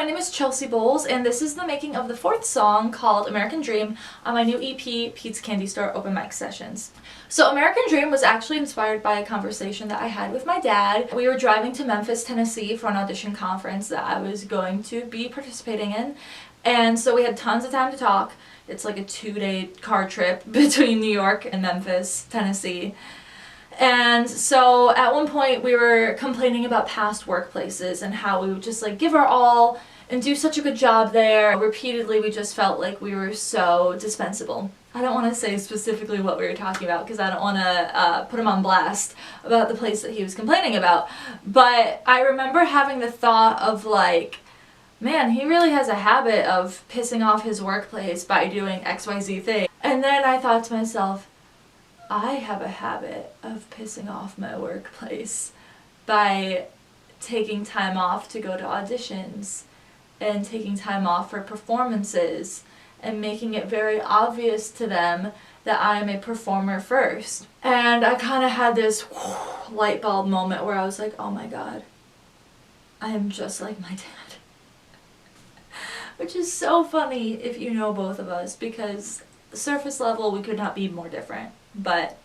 my name is Chelsea Bolles, and this is the making of the fourth song called American Dream on my new EP, Pete's Candy Store Open Mic Sessions. So American Dream was actually inspired by a conversation that I had with my dad. We were driving to Memphis, Tennessee for an audition conference that I was going to be participating in, and so we had tons of time to talk. It's like a 2-day car trip between New York and Memphis, Tennessee. And so at one point we were complaining about past workplaces and how we would just like give our all and do such a good job there. Repeatedly we just felt like we were so dispensable. I don't want to say specifically what we were talking about because I don't want to put him on blast about the place that he was complaining about. But I remember having the thought of like, man, he really has a habit of pissing off his workplace by doing XYZ thing. And then I thought to myself, I have a habit of pissing off my workplace by taking time off to go to auditions and taking time off for performances and making it very obvious to them that I am a performer first. And I kind of had this light bulb moment where I was like, oh my god, I am just like my dad. Which is so funny if you know both of us, because surface level we could not be more different. But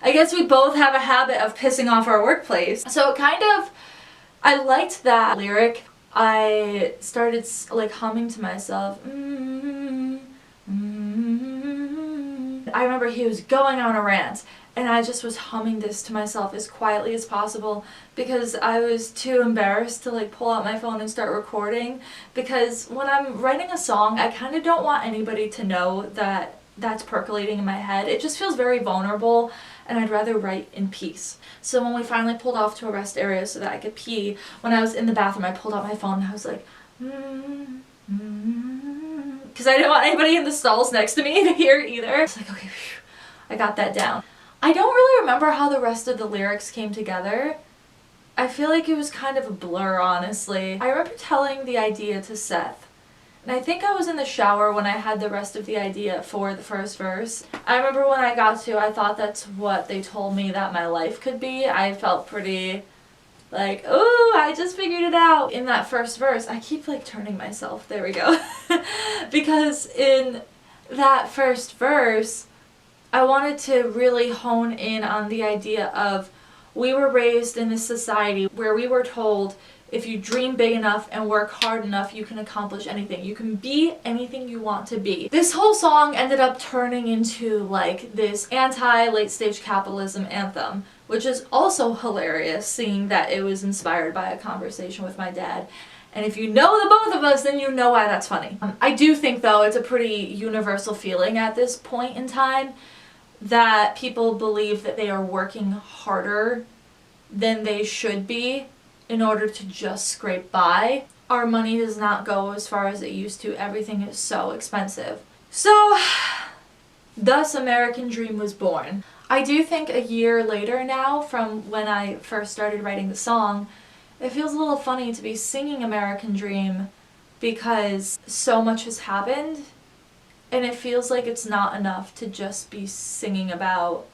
I guess we both have a habit of pissing off our workplace. So I liked that lyric. I started like humming to myself. I remember he was going on a rant and I just was humming this to myself as quietly as possible because I was too embarrassed to like pull out my phone and start recording, because when I'm writing a song I kind of don't want anybody to know that that's percolating in my head. It just feels very vulnerable and I'd rather write in peace. So when we finally pulled off to a rest area so that I could pee, when I was in the bathroom I pulled out my phone and I was like because I didn't want anybody in the stalls next to me to hear either. I was like, okay, phew, I got that down. I don't really remember how the rest of the lyrics came together. I feel like it was kind of a blur, honestly. I remember telling the idea to Seth. And I think I was in the shower when I had the rest of the idea for the first verse. I remember when I got to, I thought that's what they told me that my life could be. I felt pretty like, ooh, I just figured it out. In that first verse, I keep like turning myself, there we go. Because in that first verse, I wanted to really hone in on the idea of we were raised in this society where we were told if you dream big enough and work hard enough, you can accomplish anything. You can be anything you want to be. This whole song ended up turning into like this anti-late stage capitalism anthem, which is also hilarious, seeing that it was inspired by a conversation with my dad. And if you know the both of us, then you know why that's funny. I do think though it's a pretty universal feeling at this point in time that people believe that they are working harder than they should be in order to just scrape by. Our money does not go as far as it used to. Everything is so expensive. So, thus American Dream was born. I do think a year later now from when I first started writing the song, it feels a little funny to be singing American Dream because so much has happened and it feels like it's not enough to just be singing about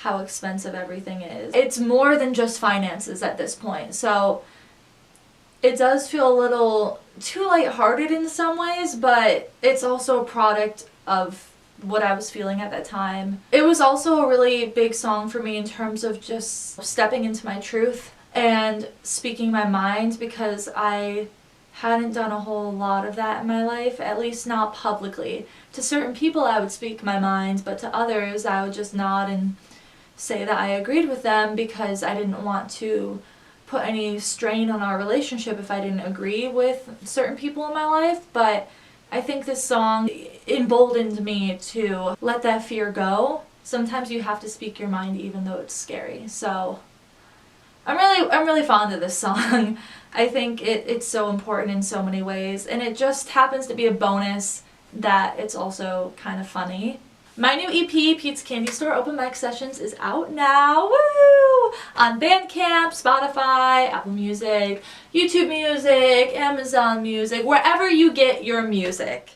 how expensive everything is. It's more than just finances at this point, so it does feel a little too lighthearted in some ways, but it's also a product of what I was feeling at that time. It was also a really big song for me in terms of just stepping into my truth and speaking my mind, because I hadn't done a whole lot of that in my life, at least not publicly. To certain people I would speak my mind, but to others I would just nod and say that I agreed with them because I didn't want to put any strain on our relationship if I didn't agree with certain people in my life. But I think this song emboldened me to let that fear go. Sometimes you have to speak your mind even though it's scary. So I'm really fond of this song. I think it's so important in so many ways, and it just happens to be a bonus that it's also kind of funny. My new EP, Pete's Candy Store Open Mic Sessions, is out now, woo! On Bandcamp, Spotify, Apple Music, YouTube Music, Amazon Music, wherever you get your music.